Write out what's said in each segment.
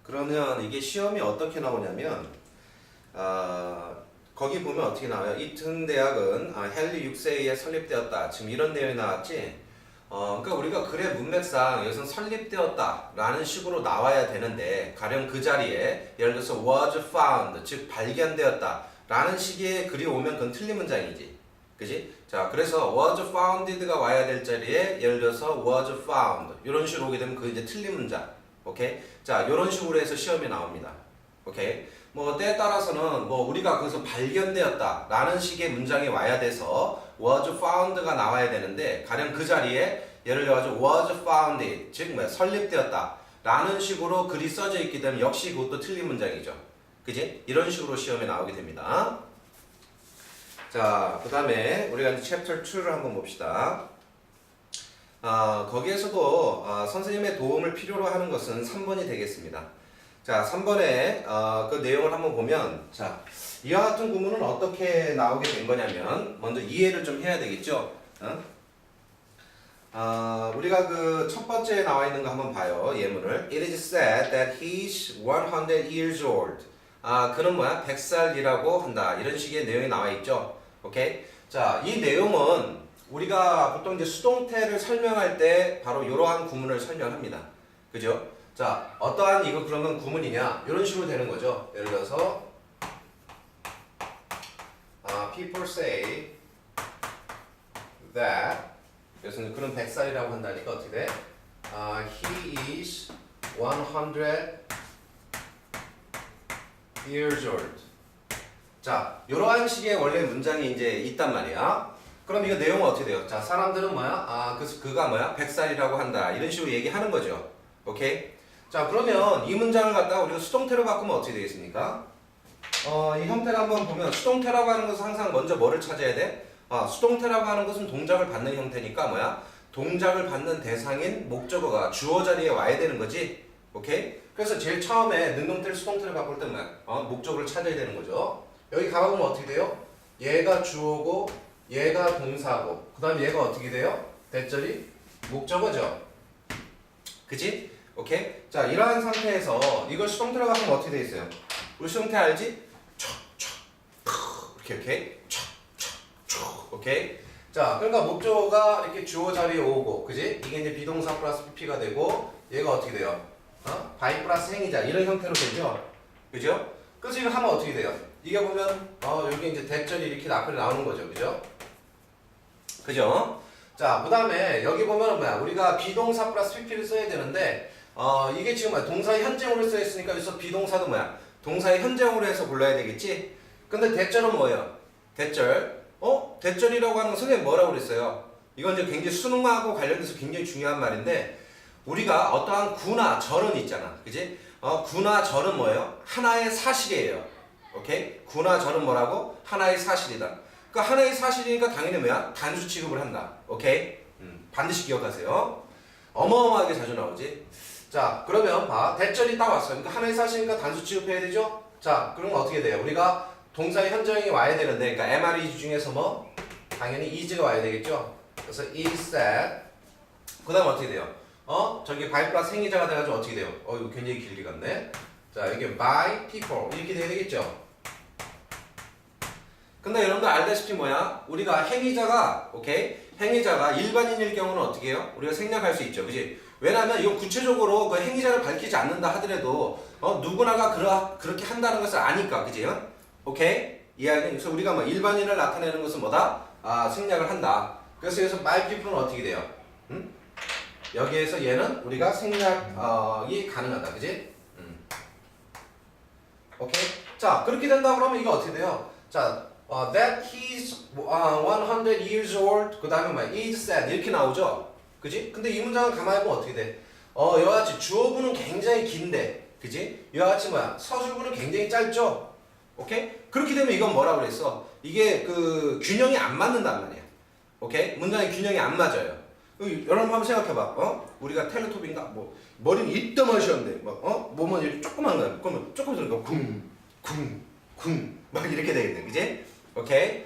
그러면 이게 시험이 어떻게 나오냐면, 거기 보면 어떻게 나와요? 이 등대학은 헨리 6세에 설립되었다. 지금 이런 내용이 나왔지? 그러니까 우리가 글의 문맥상 여기서 설립되었다 라는 식으로 나와야 되는데, 가령 그 자리에 예를 들어서 was found, 즉 발견되었다 라는 식의 글이 오면 그건 틀린 문장이지. 그지? 자, 그래서 was founded가 와야 될 자리에 예를 들어서 was found 이런 식으로 오게 되면 그게 이제 틀린 문장. 오케이? 자, 이런 식으로 해서 시험에 나옵니다. 오케이? 뭐 때에 따라서는 뭐 우리가 거기서 발견되었다 라는 식의 문장이 와야 돼서 was found가 나와야 되는데, 가령 그 자리에 예를 들어서 was founded, 즉 뭐야, 설립되었다 라는 식으로 글이 써져 있기 때문에 역시 그것도 틀린 문장이죠. 그지? 이런 식으로 시험에 나오게 됩니다. 자, 그 다음에 우리가 이제 챕터 2를 한번 봅시다. 거기에서도 선생님의 도움을 필요로 하는 것은 3번이 되겠습니다. 자, 3번에 그 내용을 한번 보면, 자, 이와 같은 구문은 어떻게 나오게 된 거냐면, 먼저 이해를 좀 해야 되겠죠? 우리가 그 첫 번째에 나와 있는 거 한번 봐요. 예문을. It is said that he's 100 years old. 그는 뭐야? 100살이라고 한다. 이런 식의 내용이 나와 있죠. 오케이? 자, 이 내용은 우리가 보통 이제 수동태를 설명할 때 바로 이러한 구문을 설명합니다. 그죠? 자, 어떠한 이거 그러면 구문이냐? 이런 식으로 되는 거죠. 예를 들어서 people say that, 그래서 그는 100살이라고 한다니까 어떻게 돼? He is 100 years old. 자, 이러한 식의 원래 문장이 이제 있단 말이야. 그럼 이거 내용은 어떻게 돼요? 자, 사람들은 뭐야? 그가 뭐야? 100살이라고 한다. 이런 식으로 얘기하는 거죠. 오케이? 자, 그러면 이 문장을 갖다가 우리가 수동태로 바꾸면 어떻게 되겠습니까? 이 형태를 한번 보면, 수동태라고 하는 것은 항상 먼저 뭐를 찾아야 돼? 수동태라고 하는 것은 동작을 받는 형태니까 뭐야? 동작을 받는 대상인 목적어가 주어 자리에 와야 되는 거지. 오케이? 그래서 제일 처음에 능동태를 수동태로 바꿀 때 뭐야? 목적어를 찾아야 되는 거죠. 여기 가보면 어떻게 돼요? 얘가 주어고 얘가 동사고 그 다음에 얘가 어떻게 돼요? 대절이 목적어죠. 그치? 오케이? 자, 이러한 상태에서 이걸 수동태로 바꾸면 어떻게 돼 있어요? 우리 수동태 알지? 이렇게 오케이? 자, 그러니까 목적어가 이렇게 주어 자리에 오고, 그지? 이게 이제 비동사 플러스 PP가 되고, 얘가 어떻게 돼요? by 플러스 행위자 이런 형태로 되죠? 그죠? 그래서 이거 하면 어떻게 돼요? 이게 보면 여기 이제 대절이 이렇게 앞에 나오는 거죠, 그죠? 그죠? 자, 그 다음에 여기 보면은 뭐야? 우리가 비동사 플러스 PP를 써야 되는데, 이게 지금 뭐야? 동사의 현재형으로 써 있으니까 여기서 비동사도 뭐야? 동사의 현재형으로 해서 골라야 되겠지? 근데 대절은 뭐예요? 대절. 대절이라고 하는 건 선생님 뭐라고 그랬어요? 이건 이제 굉장히 수능하고 관련돼서 굉장히 중요한 말인데, 우리가 어떠한 구나 절은 있잖아. 그지? 구나 절은 뭐예요? 하나의 사실이에요. 오케이? 구나 절은 뭐라고? 하나의 사실이다. 그러니까 하나의 사실이니까 당연히 뭐야? 단수 취급을 한다. 오케이? 반드시 기억하세요. 어마어마하게 자주 나오지? 자, 그러면 봐. 대절이 딱 왔어요. 그러니까 하나의 사실이니까 단수 취급해야 되죠? 자, 그러면 어떻게 돼요? 우리가 동사의 현재형이 와야 되는데, 그러니까 MRE 중에서 뭐? 당연히 is가 와야 되겠죠? 그래서 is said. 그 다음 어떻게 돼요? 저기 by 플러스 행위자가 돼가지고 어떻게 돼요? 이거 굉장히 길게 갔네. 자, 이게 by people 이렇게 돼야 되겠죠? 근데 여러분들 알다시피 뭐야? 우리가 행위자가, 오케이? 행위자가 일반인일 경우는 어떻게 해요? 우리가 생략할 수 있죠. 그지? 왜냐면 이건 구체적으로 그 행위자를 밝히지 않는다 하더라도, 누구나가 그렇게 한다는 것을 아니까. 그지? 오케이? 이해하니? 그래서 우리가 뭐 일반인을 나타내는 것은 뭐다? 생략을 한다. 그래서 여기서 by people는 어떻게 돼요? 여기에서 얘는 우리가 생략이 가능하다. 그지? 오케이? 자, 그렇게 된다 그러면 이거 어떻게 돼요? 자, that he's 100 years old, 그 다음에 뭐 is said 이렇게 나오죠? 그지? 근데 이 문장을 가만히 보면 어떻게 돼? 이와 같이 주어부는 굉장히 긴데, 그지? 이와 같이 뭐야? 서술부는 굉장히 짧죠? 오케이? 그렇게 되면 이건 뭐라고 그랬어? 이게 그 균형이 안 맞는단 말이야. 오케이? 문장의 균형이 안 맞아요. 여러분 한번 생각해봐. 우리가 텔레토비인가? 뭐 머리는 이따만하셨는데 몸은 이렇게 조그만 거야. 그러면 조금 들어가 쿵 막 이렇게 되겠네. 그지? 오케이?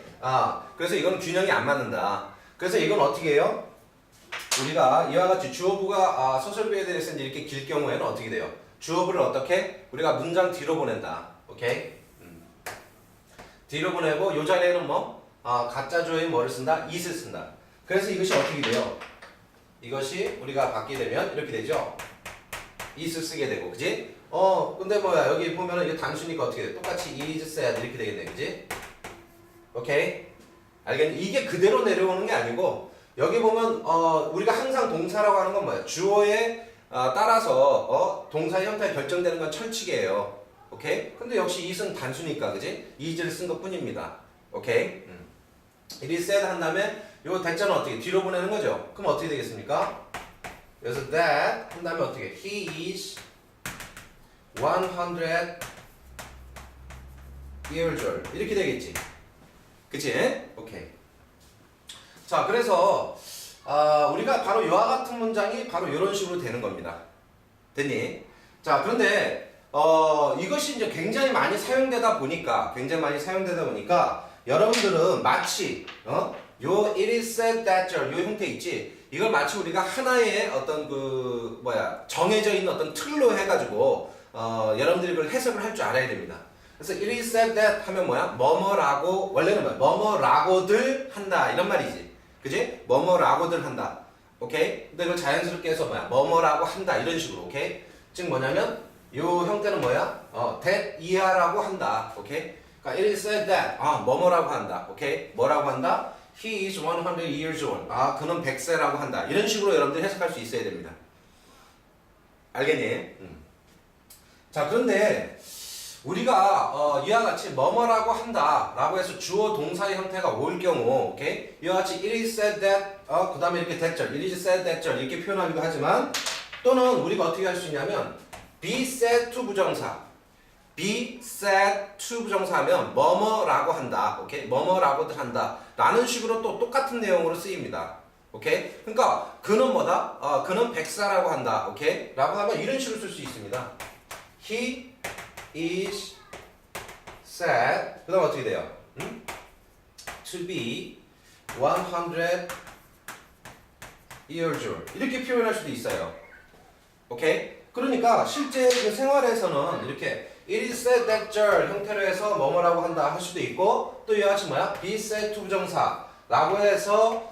그래서 이건 균형이 안 맞는다. 그래서 이건 어떻게 해요? 우리가 이와 같이 주어부가 서술부에 대해서 이렇게 길 경우에는 어떻게 돼요? 주어를 어떻게? 우리가 문장 뒤로 보낸다. 오케이? 뒤로 보내고 요 자리에는 뭐? 가짜 주어인 뭐를 쓴다? is를 쓴다. 그래서 이것이 어떻게 돼요? 이것이 우리가 받게 되면 이렇게 되죠? is 쓰게 되고, 그지? 근데 뭐야, 여기 보면은 이게 단수니까 어떻게 돼? 똑같이 is 써야 돼. 이렇게 되겠네, 그지? 오케이? 알겠니? 이게 그대로 내려오는 게 아니고, 여기 보면, 우리가 항상 동사라고 하는 건 뭐야? 주어에 따라서, 동사의 형태가 결정되는 건 철칙이에요. 오케이? 근데 역시 is는 단수니까, 그지? is를 쓴 것 뿐입니다. 오케이? it is said 한 다음에, 요 대자는 어떻게? 뒤로 보내는 거죠? 그럼 어떻게 되겠습니까? 그래서 that 한 다음에 어떻게? He is 100 years old. 이렇게 되겠지? 그치? 오케이. 자, 그래서 우리가 바로 이와 같은 문장이 바로 이런 식으로 되는 겁니다. 됐니? 자, 그런데 이것이 이제 굉장히 많이 사용되다 보니까 여러분들은 마치 요 it is said that 요 형태 있지? 이걸 마치 우리가 하나의 어떤 정해져 있는 어떤 틀로 해가지고 여러분들이 그걸 해석을 할 줄 알아야 됩니다. 그래서 it is said that 하면 뭐야? 뭐뭐라고, 원래는 뭐야? 뭐뭐라고들 한다 이런 말이지. 그지? 뭐뭐라고들 한다. 오케이? 근데 그걸 자연스럽게 해서 뭐야? 뭐뭐라고 한다 이런 식으로. 오케이? 즉 뭐냐면 요 형태는 뭐야? that 이하라고 한다. 오케이? 그러니까 it is said that 뭐뭐라고 한다. 오케이? 뭐라고 한다? He is 100 years old. 그는 100세라고 한다. 이런 식으로 여러분들이 해석할 수 있어야 됩니다. 알겠니? 자, 그런데 우리가 이와 같이 뭐뭐라고 한다 라고 해서 주어 동사의 형태가 올 경우, 오케이? 이와 같이 it is said that 그 다음에 이렇게 that절, it is said that절 이렇게 표현하기도 하지만, 또는 우리가 어떻게 할 수 있냐면 be said to 부정사, be said to 부정사하면 뭐뭐라고 한다. 오케이? 뭐뭐라고들 한다 라는 식으로 또 똑같은 내용으로 쓰입니다. 오케이? 그러니까 그는 뭐다? 그는 백사라고 한다. 오케이? 라고 하면 이런 식으로 쓸 수 있습니다. He is said 그 다음 어떻게 돼요? to be 100 years old 이렇게 표현할 수도 있어요. 오케이? 그러니까 실제 그 생활에서는 이렇게 it is said that절 형태로 해서 뭐뭐라고 한다 할 수도 있고, 또 이와 같이 뭐야? be said to 부정사라고 해서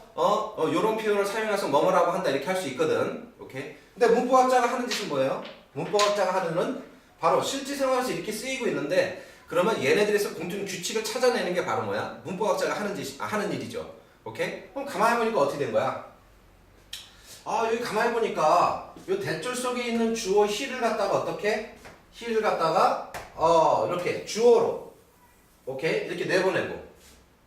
요런 표현을 사용해서 뭐뭐라고 한다 이렇게 할 수 있거든. 오케이? 근데 문법학자가 하는 짓은 뭐예요? 문법학자가 하는 바로 실제 생활에서 이렇게 쓰이고 있는데, 그러면 얘네들에서 공통 규칙을 찾아내는 게 바로 뭐야? 문법학자가 하는 일이죠. 오케이? 그럼 가만히 보니까 어떻게 된 거야? 여기 가만히 보니까 요 대절 속에 있는 주어 he를 갖다가 어떻게? he를 갖다가 이렇게 주어로 오케이? 이렇게 내보내고,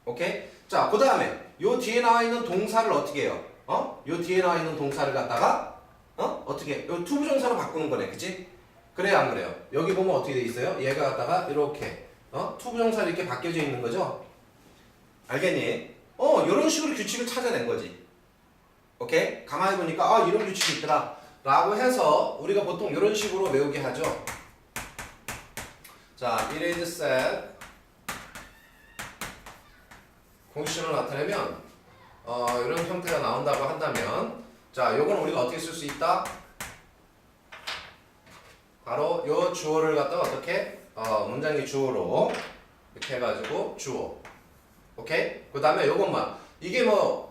오케이? 자, 그 다음에 요 뒤에 나와 있는 동사를 어떻게 해요? 요 뒤에 나와 있는 동사를 갖다가 어떻게? 요 투부정사로 바꾸는 거네, 그치? 그래요, 안 그래요? 여기 보면 어떻게 돼 있어요? 얘가 갖다가 이렇게 투부정사 이렇게 바뀌어져 있는 거죠? 알겠니? 요런 식으로 규칙을 찾아낸 거지. 오케이? 가만히 보니까 이런 규칙이 있더라 라고 해서 우리가 보통 이런 식으로 외우게 하죠. 자, it is said 공식으로 나타내면 이런 형태가 나온다고 한다면, 자, 요건 우리가 어떻게 쓸 수 있다? 바로 요 주어를 갖다가 어떻게? 문장의 주어로 이렇게 해가지고 주어. 오케이? 그 다음에 요것만. 이게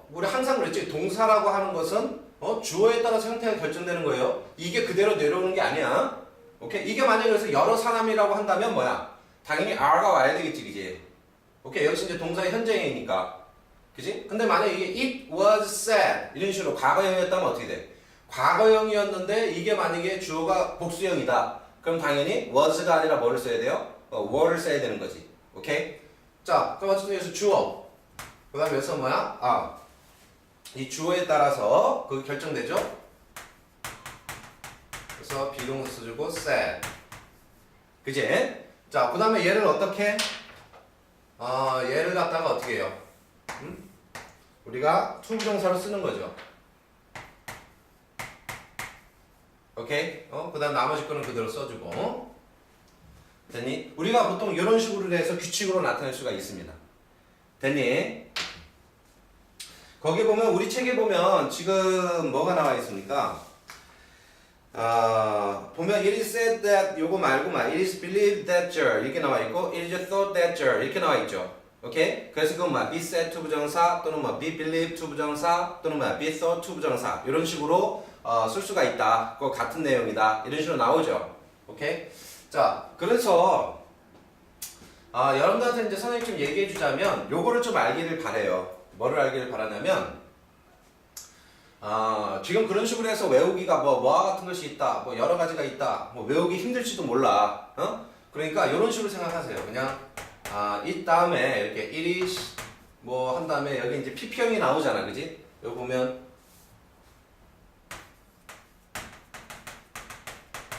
우리 항상 그랬지. 동사라고 하는 것은 주어에 따라서 형태가 결정되는 거예요. 이게 그대로 내려오는 게 아니야. 오케이? 이게 만약에 그래서 여러 사람이라고 한다면 뭐야? 당연히 are가 와야 되겠지, 그지? 오케이? 여기서 이제 동사의 현재형이니까. 그지? 근데 만약에 이게 it was said 이런 식으로 과거형이었다면 어떻게 돼? 과거형이었는데 이게 만약에 주어가 복수형이다. 그럼 당연히 was가 아니라 뭐를 써야 돼요? were를 써야 되는 거지. 오케이? 자, 그럼 어쨌든 여기서 주어. 그 다음에 여기서 뭐야? 이 주어에 따라서 그게 결정되죠? 그래서 비동사 써주고 said. 그지? 자, 그 다음에 얘를 어떻게? 얘를 갖다가 어떻게 해요? 우리가 투부정사로 쓰는 거죠. 오케이? 그 다음 나머지 거는 그대로 써주고. 됐니? 우리가 보통 이런 식으로 해서 규칙으로 나타낼 수가 있습니다. 됐니? 거기 보면 우리 책에 보면 지금 뭐가 나와 있습니까? 보면 it is said that 요거 말고만 it is believed that 이렇게 나와 있고 it is thought that 이렇게 나와 있죠. 오케이? 그래서 그건 be said to 부정사 또는 be believed to 부정사 또는 be thought to 부정사 이런 식으로 쓸 수가 있다. 그거 같은 내용이다. 이런 식으로 나오죠. 오케이? 자, 그래서 여러분들한테 이제 선생님이 좀 얘기해 주자면 요거를 좀 알기를 바래요. 뭐를 알기를 바라냐면 지금 그런 식으로 해서 외우기가 뭐와 같은 것이 있다. 뭐 여러 가지가 있다. 뭐 외우기 힘들지도 몰라. 그러니까 이런 식으로 생각하세요. 그냥 이 다음에 이렇게 it is 뭐 한 다음에 여기 이제 PP형이 나오잖아. 그지? 여기 보면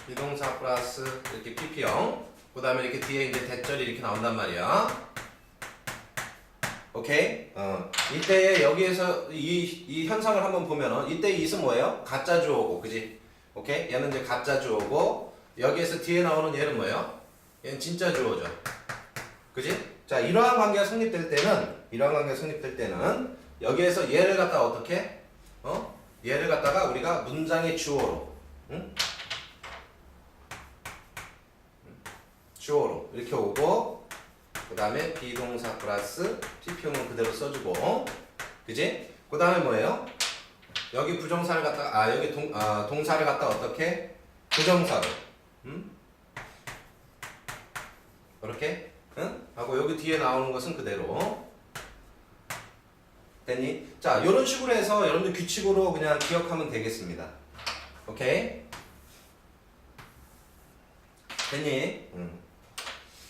비동사 플러스 이렇게 PP형 그 다음에 이렇게 뒤에 이제 대절이 이렇게 나온단 말이야. 오케이? 이때에 여기에서 이 현상을 한번 보면은 이때 이 있으면 뭐예요? 가짜 주어고, 그지? 오케이? 얘는 이제 가짜 주어고 여기에서 뒤에 나오는 얘는 뭐예요? 얘는 진짜 주어죠. 그지? 자, 이러한 관계가 성립될 때는 여기에서 얘를 갖다가 어떻게? 얘를 갖다가 우리가 문장의 주어로, 응? 주어로 이렇게 오고 그 다음에 비동사 플러스 PP형은 그대로 써주고 그지? 그 다음에 뭐예요? 여기 부정사를 갖다가 여기 동사를 갖다가 어떻게? 부정사로 이렇게 응? 하고 여기 뒤에 나오는 것은 그대로 됐니? 자, 이런 식으로 해서 여러분들 규칙으로 그냥 기억하면 되겠습니다. 오케이? 됐니?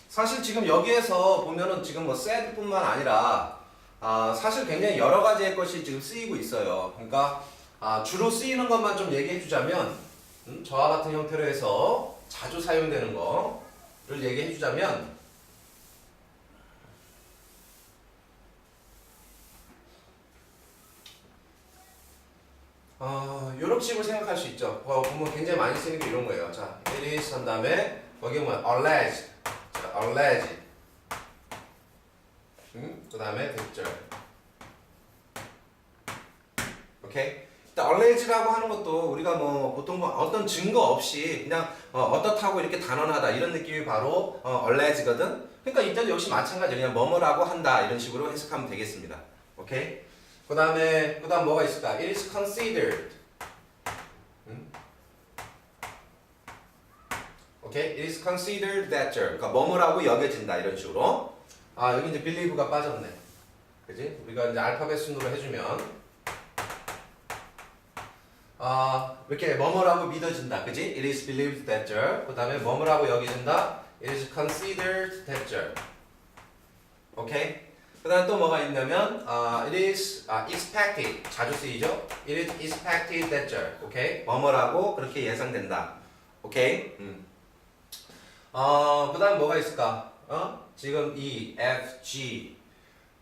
사실 지금 여기에서 보면은 지금 뭐 said 뿐만 아니라 사실 굉장히 여러 가지의 것이 지금 쓰이고 있어요. 그러니까 주로 쓰이는 것만 좀 얘기해 주자면 저와 같은 형태로 해서 자주 사용되는 거를 얘기해 주자면 이런 식으로 생각할 수 있죠. 보면 굉장히 많이 쓰는 게 이런 거예요. 자, it is 한 다음에 거기 보면 alleged alleged 그 다음에 대절 오케이? 일단 alleged라고 하는 것도 우리가 뭐 보통 뭐 어떤 증거 없이 그냥 어떻다고 이렇게 단언하다 이런 느낌이 바로 alleged거든? 그러니까 이때도 역시 마찬가지로 그냥 뭐뭐라고 한다 이런 식으로 해석하면 되겠습니다. 오케이? 그 다음 뭐가 있을까? It is considered 오케이? It is considered that 그러니까 뭐뭐라고 여겨진다 이런 식으로 여기 이제 believe가 빠졌네 그지? 우리가 이제 알파벳 순으로 해주면 이렇게 뭐뭐라고 믿어진다 그지? It is believed that 그 다음에 뭐뭐라고 여겨진다 It is considered that 오케이? 그 다음에 또 뭐가 있냐면 It is expected 자주 쓰이죠? It is expected that 오케이? 뭐뭐라고 그렇게 예상된다 오케이? 그 다음 뭐가 있을까? 지금 E, F, G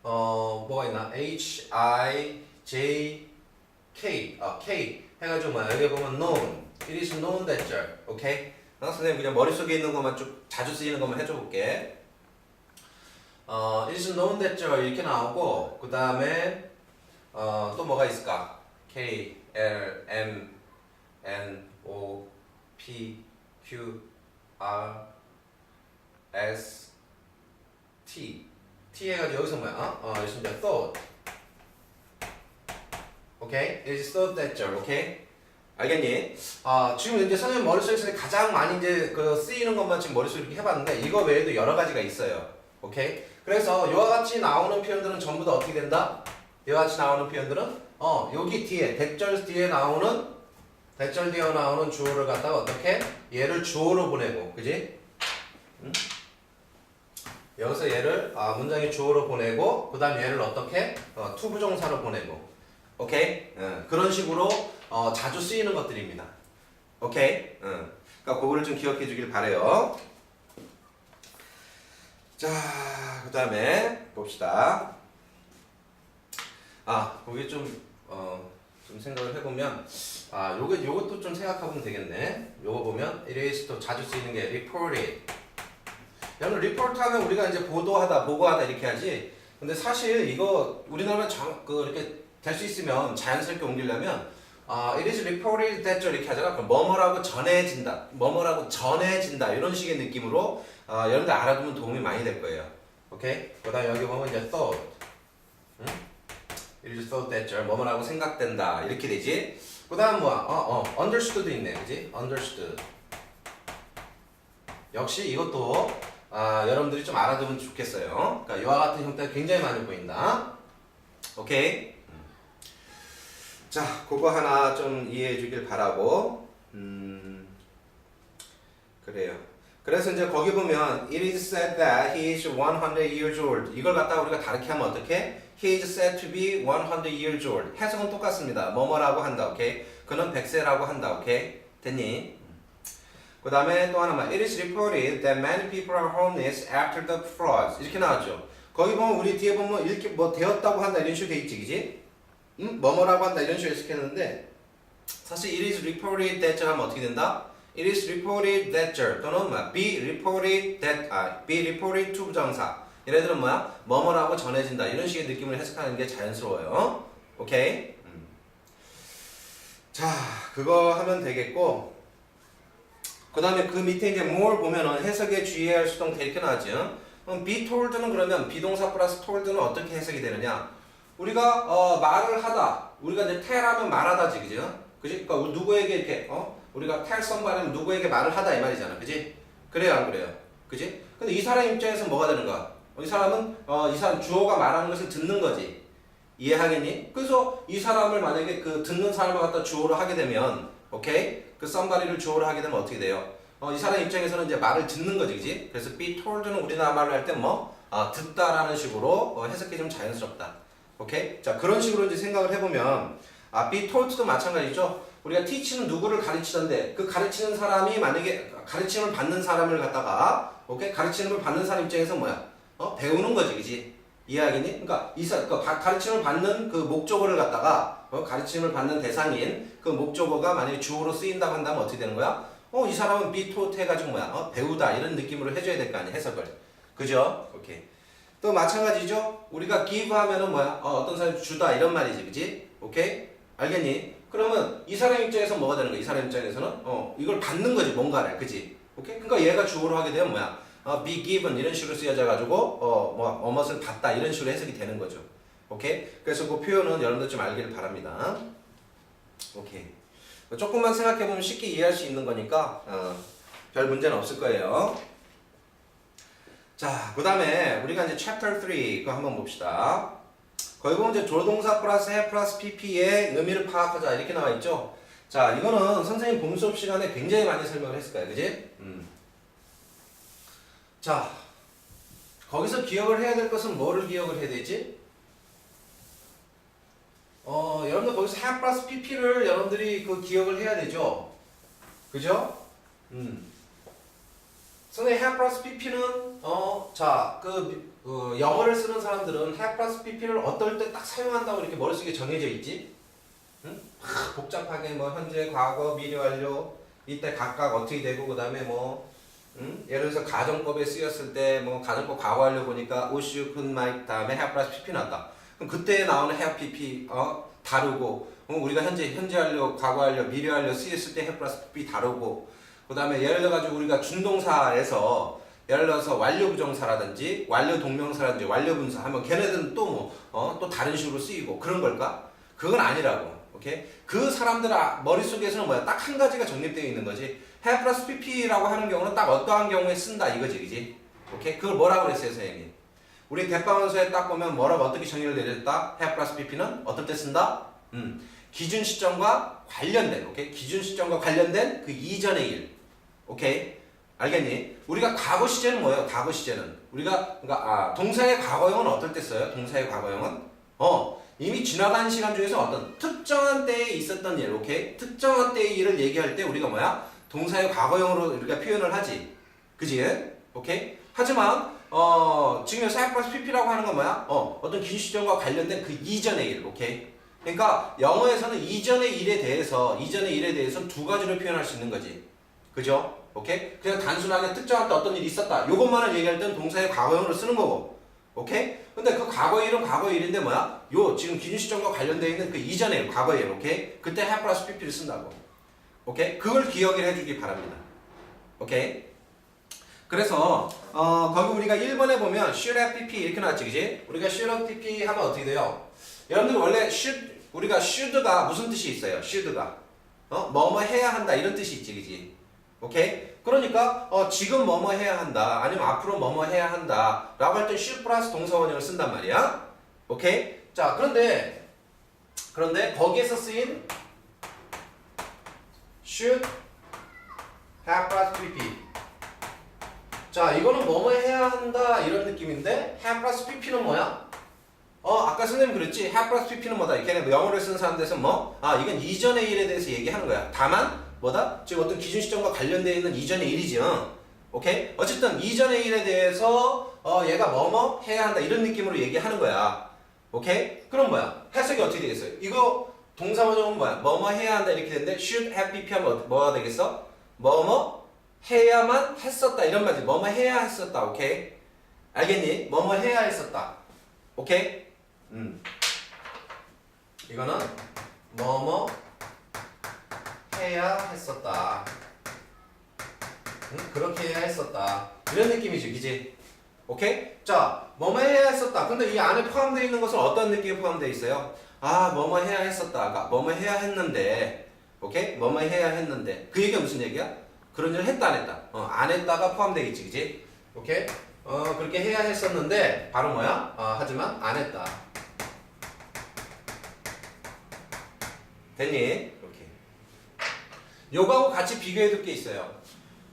뭐가 있나? H, I, J, K K 해가지고 뭐 여기 보면 known It is known that 오케이? 선생님 그냥 머릿속에 있는 것만 쭉 자주 쓰이는 것만 해줘 볼게 It is known that 이렇게 나오고 그 다음에 또 뭐가 있을까? K, L, M, N, O, P, Q, R S, T 해가지고 여기서 뭐야? 여기서 이제 thought 오케이? It is thought that 오케이? 알겠니? 지금 이제 선생님 머릿속에서 가장 많이 이제 쓰이는 것만 지금 머릿속에 이렇게 해봤는데 이거 외에도 여러 가지가 있어요 오케이? 그래서 이와 같이 나오는 표현들은 전부 다 어떻게 된다? 이와 같이 나오는 표현들은 여기 뒤에 대절 뒤에 나오는 주어를 갖다가 어떻게? 얘를 주어로 보내고 그지? 여기서 얘를 문장의 주어로 보내고 그 다음 얘를 어떻게? 투부정사로 보내고 오케이? 그런 식으로 자주 쓰이는 것들입니다 오케이? 그러니까 그거를 좀 기억해 주길 바래요 자, 그 다음에 봅시다 거기 좀 생각을 해보면 요것도 좀 생각해보면 되겠네 요거 보면 it is 또 자주 쓰이는 게 reported 여러분 리포트하면 우리가 이제 보고하다 이렇게 하지. 근데 사실 이거 우리나라에 이렇게 될 수 있으면 자연스럽게 옮기려면 it is reported that 이렇게 하잖아. 그럼 뭐뭐라고 전해진다. 뭐뭐라고 전해진다. 이런 식의 느낌으로 여러분들 알아두면 도움이 많이 될 거예요. 오케이? 그다음 여기 보면 이제 thought. 응? It is thought that 뭐뭐라고 생각된다. 이렇게 되지. 그다음 뭐야? understood 있네. 그지? understood. 역시 이것도 여러분들이 좀 알아두면 좋겠어요. 그러니까 이와 같은 형태가 굉장히 많이 보인다. 오케이? 자, 그거 하나 좀 이해해 주길 바라고. 그래요. 그래서 이제 거기 보면 It is said that he is 100 years old. 이걸 갖다가 우리가 다르게 하면 어떻게? He is said to be 100 years old. 해석은 똑같습니다. 뭐뭐라고 한다. 오케이? 그는 100세라고 한다. 오케이? 됐니? 그 다음에 또 하나만. It is reported that many people are homeless after the floods. 이렇게 나왔죠. 거기 보면 우리 뒤에 보면 이렇게 뭐 되었다고 한다 이런 식으로 돼 있지, 그지? 뭐뭐라고 한다 이런 식으로 해석했는데 사실 it is reported that 하면 어떻게 된다? It is reported that 또는 뭐야? be reported to 부정사. 얘네들은 뭐야? 뭐뭐라고 전해진다 이런 식의 느낌을 해석하는 게 자연스러워요. 오케이? 자, 그거 하면 되겠고 그 다음에 그 밑에 이제 more 보면은 해석에 주의해야 할 수동 이렇게 나왔죠. be told는 그러면 비동사 플러스 told는 어떻게 해석이 되느냐? 우리가 말을 하다. 우리가 이제 tell하면 말하다지, 그죠? 그지? 그러니까 누구에게 이렇게 우리가 tell somebody는 누구에게 말을 하다 이 말이잖아, 그지? 그래요, 안 그래요? 그지? 근데 이 사람 입장에서 뭐가 되는 거야? 이 사람은 이 사람 주어가 말하는 것을 듣는 거지. 이해하겠니? 그래서 이 사람을 만약에 그 듣는 사람을 갖다 주어로 하게 되면, 오케이? 그 somebody를 주어로 하게 되면 어떻게 돼요? 이 사람 입장에서는 이제 말을 듣는 거지, 그지? 그래서 be told는 우리나라 말로 할 때 듣다라는 식으로 해석이 좀 자연스럽다. 오케이? 자, 그런 식으로 이제 생각을 해보면, be told도 마찬가지죠. 우리가 teach는 누구를 가르치던데, 그 가르치는 사람이 만약에 가르침을 받는 사람을 갖다가, 오케이? 가르침을 받는 사람 입장에서 뭐야? 배우는 거지, 그지? 이해하겠니? 그러니까 가르침을 받는 그 목적어를 갖다가, 가르침을 받는 대상인 그 목적어가 만약에 주어로 쓰인다고 한다면 어떻게 되는 거야? 이 사람은 be taught 해가지고 뭐야? 배우다 이런 느낌으로 해줘야 될 거 아니야, 해석을. 그죠? 오케이. 또 마찬가지죠? 우리가 give 하면은 뭐야? 어떤 사람이 주다 이런 말이지, 그지? 오케이? 알겠니? 그러면 이 사람 입장에서 뭐가 되는 거야? 이 사람 입장에서는 이걸 받는 거지, 뭔가를, 그지? 오케이? 그러니까 얘가 주어로 하게 되면 뭐야? be given 이런 식으로 쓰여져 가지고 무엇을 받다 이런 식으로 해석이 되는 거죠. 오케이? 그래서 그 표현은 여러분들 좀 알기를 바랍니다. 오케이. 조금만 생각해 보면 쉽게 이해할 수 있는 거니까 별 문제는 없을 거예요. 자, 그 다음에 우리가 이제 chapter 3 그거 한번 봅시다. 거기 보면 이제 조동사 플러스 have 플러스 pp의 의미를 파악하자 이렇게 나와 있죠. 자, 이거는 선생님 봄 수업 시간에 굉장히 많이 설명을 했을 거야, 그지? 자, 거기서 기억을 해야 될 것은 뭐를 기억을 해야 되지? 여러분들 거기서 have 플러스 pp를 여러분들이 그 기억을 해야 되죠. 그죠? 선생님 have 플러스 pp는 영어를 쓰는 사람들은 have 플러스 pp를 어떨 때 딱 사용한다고 이렇게 머릿속에 정해져 있지? 복잡하게 뭐 현재, 과거, 미래 완료 이때 각각 어떻게 되고 그 다음에 예를 들어서 가정법에 쓰였을 때 가정법 과거 완료 보니까 was, you, could, might 다음에 have 플러스 pp 나왔다. 그럼 그때 나오는 have pp 다르고 우리가 현재 완료, 과거 완료, 미래 완료 쓰였을 때 have 플러스 pp 다르고 그 다음에 예를 들어가지고 우리가 준동사에서 예를 들어서 완료 부정사라든지 완료 동명사라든지 완료 분사 하면 걔네들은 또 또 다른 식으로 쓰이고 그런 걸까? 그건 아니라고. 오케이? 그 사람들 머릿속에서는 뭐야? 딱 한 가지가 정립되어 있는 거지. have 플러스 pp라고 하는 경우는 딱 어떠한 경우에 쓴다 이거지, 그지? 오케이? 그걸 뭐라고 그랬어요, 선생님? 우리 대방원서에 딱 보면 뭐라고 어떻게 정의를 내렸다? have 플러스 pp는 어떨 때 쓴다? 기준 시점과 관련된, 오케이? 기준 시점과 관련된 그 이전의 일. 오케이? 알겠니? 우리가 과거 시제는 뭐예요? 과거 시제는 그러니까 동사의 과거형은 어떨 때 써요? 동사의 과거형은 이미 지나간 시간 중에서 어떤 특정한 때에 있었던 일, 오케이? 특정한 때의 일을 얘기할 때 우리가 뭐야? 동사의 과거형으로 우리가 표현을 하지. 그지? 오케이? 하지만 지금 여기서 have 플러스 pp라고 하는 건 뭐야? 어떤 기준 시점과 관련된 그 이전의 일, 오케이? 그러니까 영어에서는 이전의 일에 대해서 두 가지로 표현할 수 있는 거지. 그죠? 오케이? 그냥 단순하게 특정한 때 어떤 일이 있었다. 요것만을 얘기할 때는 동사의 과거형으로 쓰는 거고. 오케이? 근데 그 과거 일은 과거 일인데 뭐야? 요 지금 기준 시점과 관련되어 있는 그 이전의 과거 일, 오케이? 그때 have 플러스 pp를 쓴다고. 오케이? 그걸 기억을 해주기 바랍니다. 오케이? 그래서 거기 우리가 1번에 보면 should have pp 이렇게 나왔지, 그지? 우리가 should have pp 하면 어떻게 돼요? 여러분들 원래 우리가 should가 무슨 뜻이 있어요? should가 뭐뭐 해야 한다 이런 뜻이 있지, 그지? 오케이? 그러니까 지금 뭐뭐 해야 한다 아니면 앞으로 뭐뭐 해야 한다 라고 할 때 should 플러스 동사원형을 쓴단 말이야. 오케이? 자, 그런데 거기에서 쓰인 should have 플러스 pp, 자, 이거는 뭐뭐 해야 한다 이런 느낌인데 have 플러스 pp는 뭐야? 아까 선생님 그랬지? have 플러스 pp는 뭐다? 이렇게 영어를 쓰는 사람들에서 이건 이전의 일에 대해서 얘기하는 거야. 다만 뭐다? 지금 어떤 기준 시점과 관련되어 있는 이전의 일이지. 오케이? 어쨌든 이전의 일에 대해서 얘가 뭐뭐 해야 한다 이런 느낌으로 얘기하는 거야. 오케이? 그럼 뭐야? 해석이 어떻게 되겠어요? 이거 동사원형은 뭐야? 뭐뭐 해야 한다 이렇게 되는데 should have pp 하면 뭐가 되겠어? 뭐뭐 해야만 했었다 이런 말이지. 뭐뭐 해야 했었다. 오케이? 알겠니? 뭐뭐 해야 했었다. 오케이? 이거는 뭐뭐 해야 했었다. 그렇게 해야 했었다. 이런 느낌이지, 그지? 오케이? 자, 뭐뭐 해야 했었다. 근데 이 안에 포함되어 있는 것은 어떤 느낌이 포함되어 있어요? 뭐뭐 해야 했었다. 뭐뭐 해야 했는데. 오케이? 뭐뭐 해야 했는데. 그 얘기가 무슨 얘기야? 그런 일을 했다, 안 했다? 안 했다가 포함되어 있지, 그지? 오케이? 그렇게 해야 했었는데, 바로 뭐야? 하지만 안 했다. 됐니? 이렇게. 요거하고 같이 비교해 둘 게 있어요.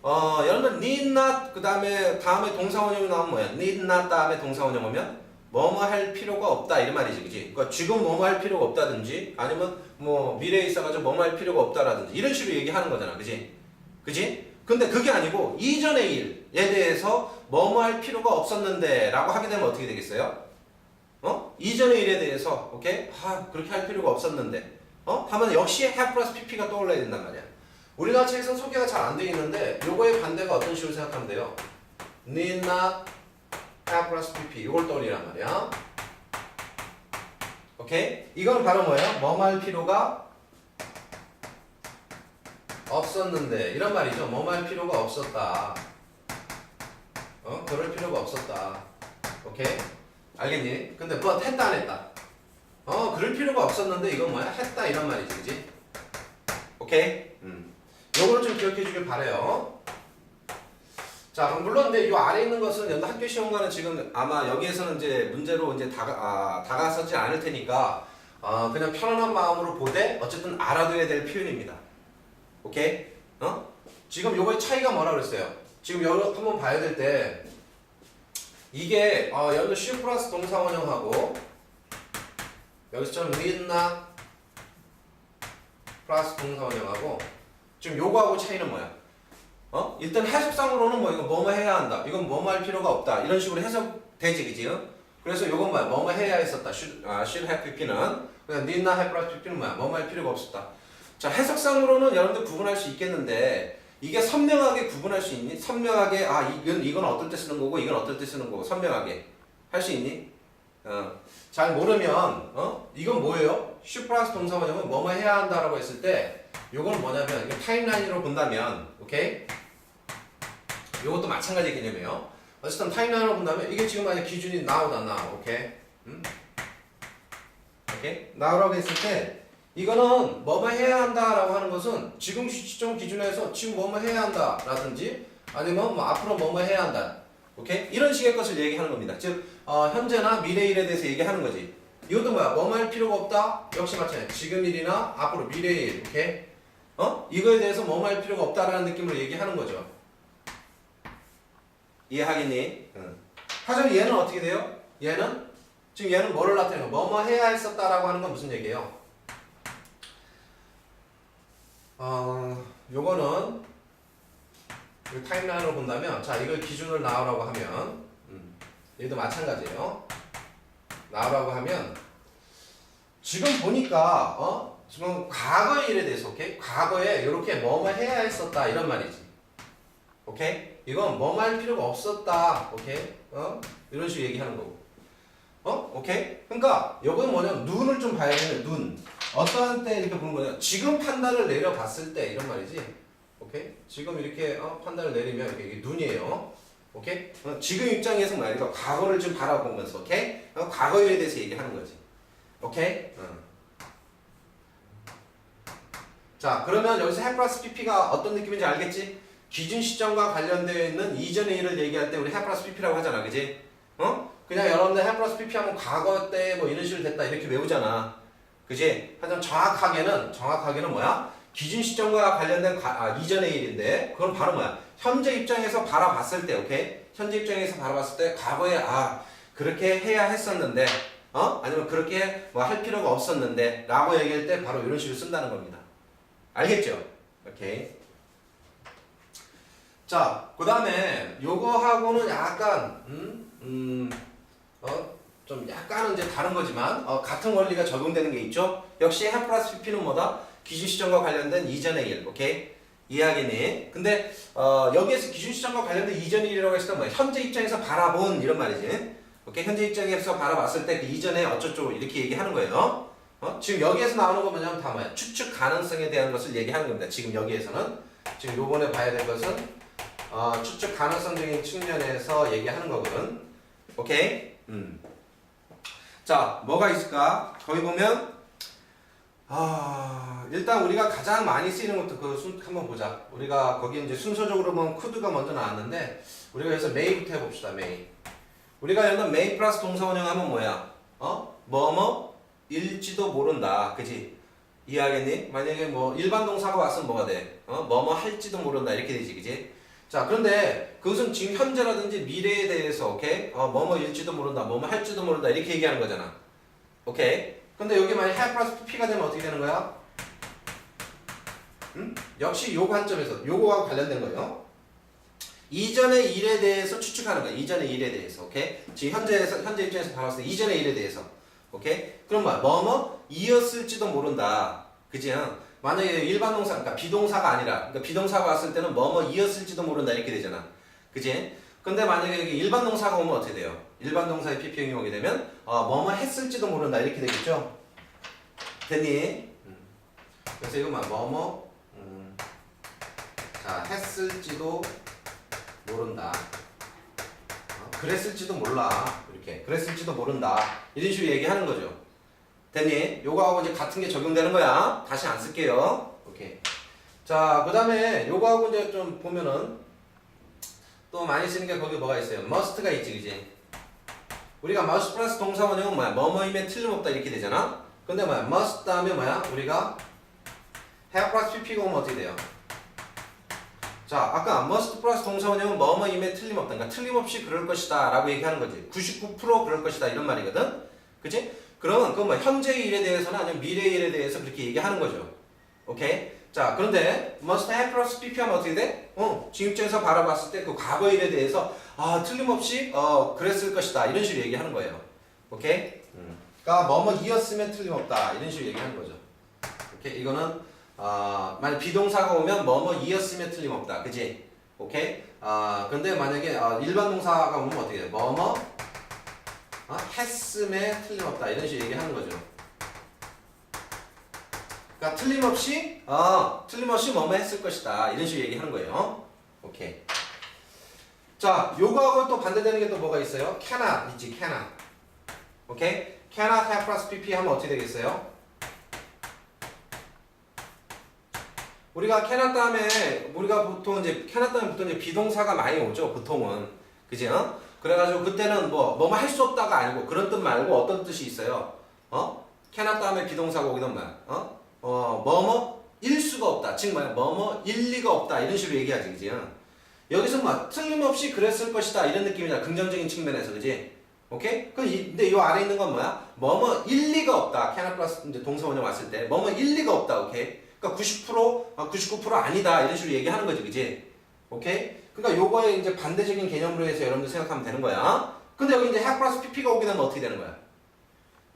여러분들 need not 그 다음에 동사원형이 나오면 뭐야? need not 다음에 동사원형 오면 뭐뭐 할 필요가 없다 이런 말이지, 그지? 그러니까 지금 뭐뭐 할 필요가 없다든지 아니면 뭐 미래에 있어가지고 뭐뭐 할 필요가 없다라든지 이런 식으로 얘기하는 거잖아, 그지? 그지? 근데 그게 아니고 이전의 일에 대해서 뭐뭐 할 필요가 없었는데 라고 하게 되면 어떻게 되겠어요? 이전의 일에 대해서 오케이? 그렇게 할 필요가 없었는데 하면 역시 have 플러스 pp가 떠올라야 된단 말이야. 우리나라 책에서는 소개가 잘 안 돼 있는데 요거의 반대가 어떤 식으로 생각하면 돼요? need not have 플러스 pp 이걸 떠올리란 말이야. 오케이? 이건 바로 뭐예요? 뭐뭐 할 필요가 없었는데 이런 말이죠. 뭐뭐 할 필요가 없었다. 그럴 필요가 없었다. 오케이? 알겠니? 근데 뭐 했다 안 했다? 그럴 필요가 없었는데 이건 뭐야? 했다 이런 말이지, 그지? 오케이? 요거를 좀 기억해 주길 바래요. 자, 물론 근데 요 아래 있는 것은 연도 학교 시험과는 지금 아마 여기에서는 이제 문제로 이제 다가서지 않을 테니까 그냥 편안한 마음으로 보되 어쨌든 알아둬야 될 표현입니다. 오케이? 지금 요거의 차이가 뭐라 그랬어요? 지금 여기 한번 봐야 될 때 이게 연도 should 플러스 동사원형하고 여기서처럼 need not 플러스 동사원형하고 지금 요거하고 차이는 뭐야? 일단 해석상으로는 이거 뭐뭐 해야 한다. 이건 뭐뭐 할 필요가 없다. 이런 식으로 해석되지, 그지? 그래서 요건 뭐야? 뭐뭐 해야 했었다. should have pp는 그냥 need not have 플러스 pp는 뭐야? 뭐뭐 할 필요가 없었다. 자, 해석상으로는 여러분들 구분할 수 있겠는데 이게 선명하게 구분할 수 있니? 선명하게 이건 어떨 때 쓰는 거고 이건 어떨 때 쓰는 거고 선명하게 할 수 있니? 잘 모르면 이건 뭐예요? should 플러스 동사원형은 뭐뭐 해야 한다라고 했을 때 요거는 뭐냐면 이게 타임라인으로 본다면 오케이? 요것도 마찬가지 개념이에요. 어쨌든 타임라인으로 본다면 이게 지금 만약 기준이 now다 now. 오케이? 오케이? now라고 했을 때 이거는 뭐뭐 해야 한다라고 하는 것은 지금 시점 기준에서 지금 뭐뭐 해야 한다라든지 아니면 뭐 앞으로 뭐뭐 해야 한다. 오케이? 이런 식의 것을 얘기하는 겁니다. 즉 현재나 미래 일에 대해서 얘기하는 거지. 이것도 뭐야? 뭐뭐 할 필요가 없다? 역시 마찬가지. 지금 일이나 앞으로 미래 일. 오케이? 이거에 대해서 뭐뭐 할 필요가 없다라는 느낌으로 얘기하는 거죠. 이해하겠니? 하지만 얘는 어떻게 돼요? 지금 얘는 뭐를 나타내는 거? 뭐뭐 해야 했었다라고 하는 건 무슨 얘기예요? 요거는 이 타임라인으로 본다면 자 이걸 기준을 나오라고 하면 얘도 마찬가지예요. 나오라고 하면 지금 보니까 지금 과거의 일에 대해서 오케이? 과거에 이렇게 뭐뭐 해야 했었다 이런 말이지. 오케이? 이건 뭐뭐 할 필요가 없었다. 오케이? 이런 식으로 얘기하는 거고. 오케이? 그러니까 요건 뭐냐면 눈을 좀 봐야 되는 눈. 어떠한 때 이렇게 보는 거냐? 지금 판단을 내려봤을 때 이런 말이지. 오케이? 지금 이렇게 판단을 내리면 이게 눈이에요. 오케이? 지금 입장에서 말이야. 과거를 좀 바라보면서, 오케이? 과거에 대해서 얘기하는 거지. 오케이? 자, 그러면 여기서 해 플러스 pp가 어떤 느낌인지 알겠지? 기준 시점과 관련되어 있는 이전의 일을 얘기할 때 우리 해 플러스 pp라고 하잖아, 그지? 그냥 여러분들 해 플러스 pp 하면 과거 때 뭐 이런 식으로 됐다 이렇게 외우잖아, 그지? 하지만 정확하게는 뭐야? 기준 시점과 관련된 이전의 일인데, 그건 바로 뭐야? 현재 입장에서 바라봤을 때, 오케이? 현재 입장에서 바라봤을 때 과거에 그렇게 해야 했었는데, 아니면 그렇게 뭐 할 필요가 없었는데 라고 얘기할 때 바로 이런 식으로 쓴다는 겁니다. 알겠죠? 오케이. 자, 그 다음에 요거하고는 약간 좀 약간은 이제 다른 거지만 같은 원리가 적용되는 게 있죠. 역시 해 플러스 pp는 뭐다? 기준 시점과 관련된 이전의 일. 오케이? 이해하겠니? 근데 여기에서 기준 시점과 관련된 이전의 일이라고 했을 때 뭐야? 현재 입장에서 바라본 이런 말이지. 오케이? 현재 입장에서 바라봤을 때 그 이전에 어쩌고 이렇게 얘기하는 거예요. 지금 여기에서 나오는 거 뭐냐면 다 뭐야? 추측 가능성에 대한 것을 얘기하는 겁니다. 지금 여기에서는. 지금 요번에 봐야 될 것은 추측 가능성적인 측면에서 얘기하는 거거든. 오케이? 자, 뭐가 있을까? 거기 보면 일단 우리가 가장 많이 쓰이는 것도 한번 보자. 우리가 거기 이제 순서적으로 보면 could가 먼저 나왔는데 우리가 여기서 may부터 해봅시다. may. 우리가 여기서 may 플러스 동사원형 하면 뭐야? 뭐뭐일지도 모른다. 그지? 이해하겠니? 만약에 뭐 일반 동사가 왔으면 뭐가 돼? 뭐뭐 할지도 모른다. 이렇게 되지. 그지? 자, 그런데 그것은 지금 현재라든지 미래에 대해서, 오케이? 뭐뭐일지도 모른다. 뭐뭐 할지도 모른다. 이렇게 얘기하는 거잖아. 오케이? 근데 여기 만약 have 플러스 pp가 되면 어떻게 되는 거야? 역시 요 관점에서 요거하고 관련된 거예요. 이전의 일에 대해서 추측하는 거야. 이전의 일에 대해서. 오케이? 지금 현재 입장에서 바라봤을 때 이전의 일에 대해서. 오케이? 그럼 뭐뭐 이었을지도 모른다. 그지? 만약에 일반 동사, 그러니까 비동사가 아니라, 그러니까 비동사가 왔을 때는 뭐뭐 이었을지도 모른다 이렇게 되잖아. 그지? 근데 만약에 여기 일반 동사가 오면 어떻게 돼요? 일반 동사의 pp형이 오게 되면 뭐뭐 했을지도 모른다 이렇게 되겠죠? 됐니? 그래서 이거 뭐뭐 자, 했을지도 모른다. 그랬을지도 몰라. 이렇게 그랬을지도 모른다. 이런 식으로 얘기하는 거죠. 됐니? 요거하고 이제 같은 게 적용되는 거야. 다시 안 쓸게요. 오케이. 자, 그 다음에 요거하고 이제 좀 보면은 또 많이 쓰는 게 거기 뭐가 있어요? must가 있지, 그지? 우리가 must 플러스 동사원형은 뭐야? 뭐뭐이면 틀림없다 이렇게 되잖아? 근데 뭐야? must 다음에 뭐야? 우리가 have 플러스 pp가 오면 어떻게 돼요? 자, 아까 must 플러스 동사원형은 뭐뭐임에 틀림없다. 그러니까 틀림없이 그럴 것이다 라고 얘기하는 거지. 99% 그럴 것이다 이런 말이거든? 그치? 그러면 그건 뭐 현재의 일에 대해서는 아니면 미래의 일에 대해서 그렇게 얘기하는 거죠. 오케이? 자, 그런데 must have 플러스 pp 하면 어떻게 돼? 지금 입장에서 바라봤을 때 그 과거 일에 대해서 틀림없이 그랬을 것이다 이런 식으로 얘기하는 거예요. 오케이? 그러니까 뭐뭐 이었으면 틀림없다 이런 식으로 얘기하는 거죠. 오케이? 이거는 만약 비동사가 오면 뭐뭐 이었으면 틀림없다. 그지? 오케이? 근데 만약에 일반 동사가 오면 어떻게 돼? 뭐뭐 했음에 틀림없다 이런 식으로 얘기하는 거죠. 그러니까 틀림없이 뭐뭐 했을 것이다 이런 식으로 얘기하는 거예요. 오케이. 자, 요거하고 또 반대되는 게 또 뭐가 있어요? cannot 있지, cannot. 오케이? cannot have 플러스 pp 하면 어떻게 되겠어요? 우리가 cannot 다음에 우리가 보통 이제 cannot 다음에 보통 이제 비동사가 많이 오죠, 보통은. 그지? 그래가지고 그때는 뭐뭐 할 수 없다가 아니고 그런 뜻 말고 어떤 뜻이 있어요? cannot 다음에 비동사가 오기는 뭐야? 뭐뭐일 수가 없다. 즉 뭐야? 뭐뭐 일리가 없다. 이런 식으로 얘기하지, 그지? 여기서 뭐 틀림없이 그랬을 것이다. 이런 느낌이잖아. 긍정적인 측면에서, 그지? 오케이? 근데 이 아래 있는 건 뭐야? 뭐뭐 일리가 없다. cannot 플러스 이제 동사원형 왔을 때 뭐뭐 일리가 없다. 오케이? 그러니까 90%, 99% 아니다. 이런 식으로 얘기하는 거지, 그지? 오케이? 그러니까 요거에 이제 반대적인 개념으로 해서 여러분들 생각하면 되는 거야. 근데 여기 이제 have 플러스 pp가 오게 되면 어떻게 되는 거야?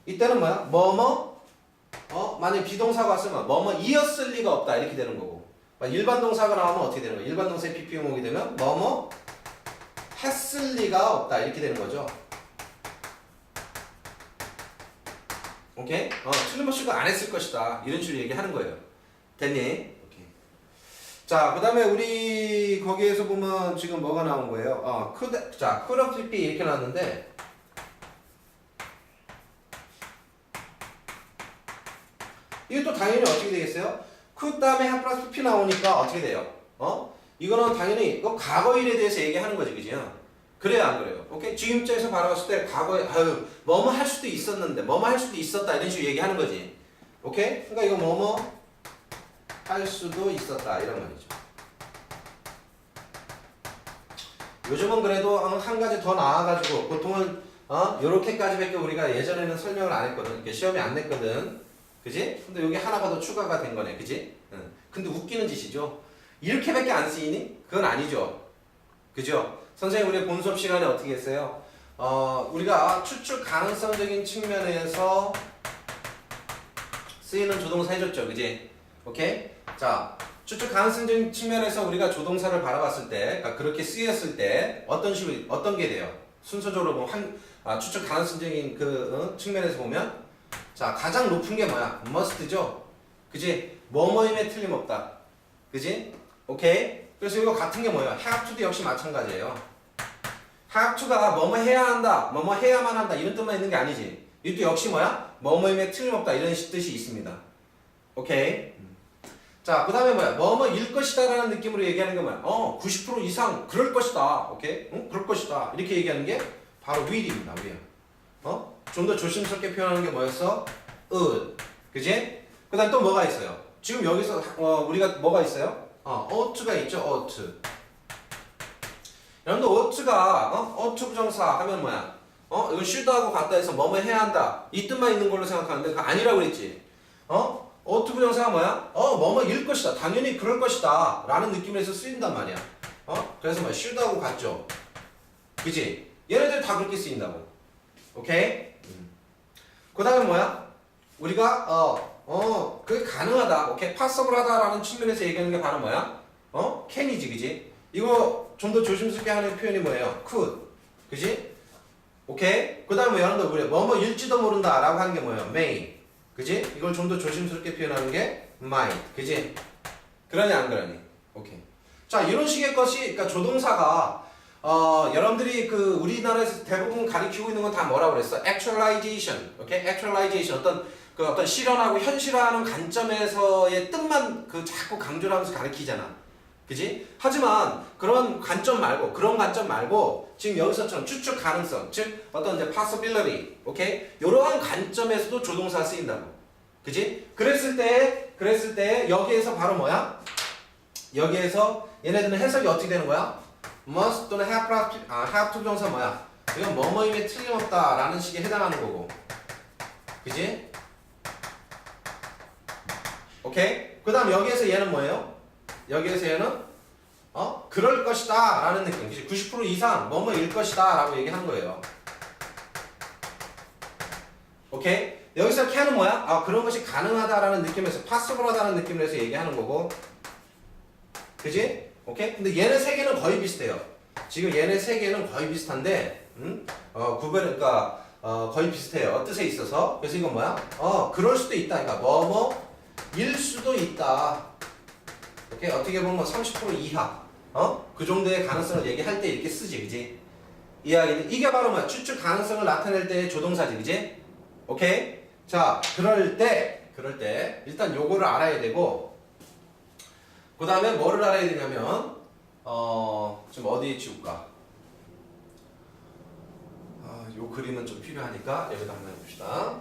이때는 뭐야? 만약에 비동사가 왔으면 뭐뭐 이었을 리가 없다 이렇게 되는 거고, 일반 동사가 나오면 어떻게 되는 거야? 일반 동사의 pp형 오게 되면 뭐뭐 했을 리가 없다 이렇게 되는 거죠. 오케이? 틀림없이 안 했을 것이다. 이런 식으로 얘기하는 거예요. 됐니? 오케이. 자, 그 다음에 우리 거기에서 보면 지금 뭐가 나온 거예요? could have be 이렇게 나왔는데 이것도 당연히 어떻게 되겠어요? could 다음에 have 플러스 p 나오니까 어떻게 돼요? 이거는 당연히 과거 일에 대해서 얘기하는 거지, 그죠? 그래요, 안 그래요? 오케이? 지금 입장에서 바라봤을 때 과거에 뭐뭐 할 수도 있었는데 뭐뭐 할 수도 있었다 이런 식으로 얘기하는 거지. 오케이? 그러니까 이거 뭐뭐 할 수도 있었다 이런 말이죠. 요즘은 그래도 한 가지 더 나아가지고 보통은 요렇게까지밖에 우리가 예전에는 설명을 안 했거든. 이렇게 시험에 안 냈거든. 그지? 근데 여기 하나가 더 추가가 된 거네. 그지? 근데 웃기는 짓이죠. 이렇게밖에 안 쓰이니? 그건 아니죠. 그죠? 선생님 우리 본 수업 시간에 어떻게 했어요? 우리가 추측 가능성적인 측면에서 쓰이는 조동사 해줬죠. 그지? 오케이? 자, 추측 가능성적인 측면에서 우리가 조동사를 바라봤을 때, 그러니까 그렇게 쓰였을 때 어떤 식으로 어떤 게 돼요? 순서적으로 보면 추측 가능성적인 측면에서 보면 자, 가장 높은 게 뭐야? must죠. 그지? 뭐뭐임에 틀림없다. 그지? 오케이? 그래서 이거 같은 게 뭐예요? have to도 역시 마찬가지예요. have to가 뭐뭐 해야 한다, 뭐뭐 해야만 한다 이런 뜻만 있는 게 아니지. 이것도 역시 뭐야? 뭐뭐임에 틀림없다 이런 뜻이 있습니다. 오케이? 자, 그 다음에 뭐야? 뭐뭐일 것이다 라는 느낌으로 얘기하는 게 뭐야? 90% 이상 그럴 것이다. 오케이? 응? 그럴 것이다. 이렇게 얘기하는 게 바로 will입니다. will. 좀 더 조심스럽게 표현하는 게 뭐였어? would. 그지? 그 다음 또 뭐가 있어요? 지금 여기서 우리가 뭐가 있어요? ought가 있죠. ought. 여러분들 ought가 ought 부정사 하면 뭐야? 이건 should하고 같다 해서 뭐뭐 해야 한다. 이 뜻만 있는 걸로 생각하는데 그거 아니라고 그랬지. ought 부정사가 뭐야? 뭐뭐일 것이다. 당연히 그럴 것이다. 라는 느낌에서 쓰인단 말이야. 그래서 뭐 should하고 같죠. 그지? 얘네들 다 그렇게 쓰인다고. 오케이? 그 다음에 뭐야? 우리가 그게 가능하다. 오케이? possible 하다라는 측면에서 얘기하는 게 바로 뭐야? can이지, 그지? 이거 좀 더 조심스럽게 하는 표현이 뭐예요? could. 그지? 오케이? 그 다음에 여러분들 우리 뭐뭐일지도 모른다 라고 하는 게 뭐예요? may. 그지? 이걸 좀 더 조심스럽게 표현하는 게 might. 그지? 그러니 안 그러니? 오케이. 자, 이런 식의 것이, 그러니까 조동사가 여러분들이 그 우리나라에서 대부분 가리키고 있는 건 다 뭐라고 그랬어? actualization. 오케이? actualization. 어떤 실현하고 현실화하는 관점에서의 뜻만 자꾸 강조를 하면서 가리키잖아. 그지? 하지만 그런 관점 말고 지금 여기서처럼 추측 가능성, 즉 어떤 이제 possibility, 오케이? 이러한 관점에서도 조동사가 쓰인다고. 그지? 그랬을 때 여기에서 바로 뭐야? 여기에서 얘네들은 해석이 어떻게 되는 거야? must 또는 have to 부정사 뭐야? 이건 뭐뭐임에 틀림없다라는 식에 해당하는 거고. 그지? 오케이? 그 다음 여기에서 얘는 뭐예요? 여기에서 얘는 그럴 것이다 라는 느낌. 그치? 90% 이상 뭐뭐일 것이다 라고 얘기한 거예요. 오케이? 여기서 can은 뭐야? 그런 것이 가능하다라는 느낌에서 possible 하다는 느낌에서 얘기하는 거고. 그지? 오케이? 근데 얘네 세 개는 거의 비슷해요. 지금 얘네 세 개는 거의 비슷한데 그러니까 거의 비슷해요. 뜻에 있어서. 그래서 이건 뭐야? 그럴 수도 있다. 그러니까 뭐뭐일 수도 있다. 오케이? 어떻게 보면 30% 이하. 그 정도의 가능성을 얘기할 때 이렇게 쓰지. 그지? 이야기는 이게 바로 뭐야? 추측 가능성을 나타낼 때의 조동사지. 그지? 오케이? 자, 그럴 때 일단 요거를 알아야 되고 그 다음에 뭐를 알아야 되냐면 지금 어디에 지울까? 요 그림은 좀 필요하니까 여기다 한번 해봅시다.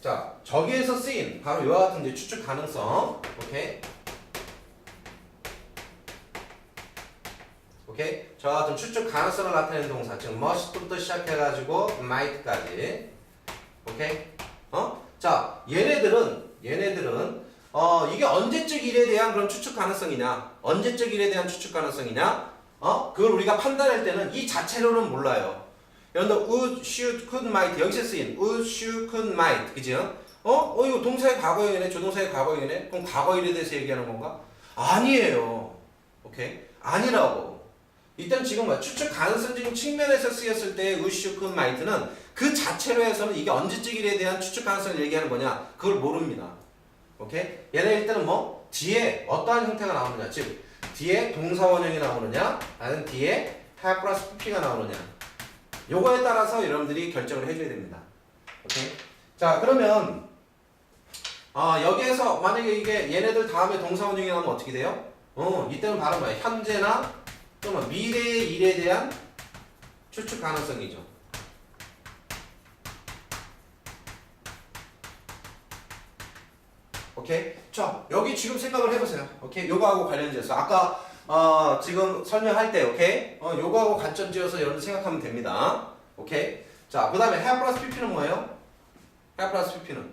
자, 저기에서 쓰인 바로 이와 같은 이제 추측 가능성. 오케이? 저와 같은 추측 가능성을 나타내는 동사. 지금 must부터 시작해가지고 might까지. 오케이? 자, 얘네들은 이게 언제적 일에 대한 그런 추측 가능성이냐? 언제적 일에 대한 추측 가능성이냐? 그걸 우리가 판단할 때는 이 자체로는 몰라요. 여러분들 would, should, could, might 여기서 쓰인 would, should, could, might 그죠? 이거 동사의 과거형이네, 조동사의 과거형이네. 그럼 과거 일에 대해서 얘기하는 건가? 아니에요. 오케이? 아니라고. 이때는 지금 뭐야? 추측 가능성적인 측면에서 쓰였을 때 우슈 그 마이트는 그 자체로 해서는 이게 언제적일에 대한 추측 가능성을 얘기하는 거냐? 그걸 모릅니다. 오케이? 얘네 일단은 뭐 뒤에 어떠한 형태가 나오느냐, 즉 뒤에 동사 원형이 나오느냐, 아니면 뒤에 have 플러스 pp가 나오느냐. 요거에 따라서 여러분들이 결정을 해줘야 됩니다. 오케이? 자, 그러면 여기에서 만약에 이게 얘네들 다음에 동사 원형이 나오면 어떻게 돼요? 이때는 바로 뭐야? 현재나 또는 미래의 일에 대한 추측 가능성이죠. 오케이? 자, 여기 지금 생각을 해보세요. 오케이? 요거하고 관련지어서 아까 지금 설명할 때, 오케이? 요거하고 관점지어서 여러분들 생각하면 됩니다. 오케이? 자, 그 다음에 have 플러스 pp는 뭐예요? have 플러스 pp는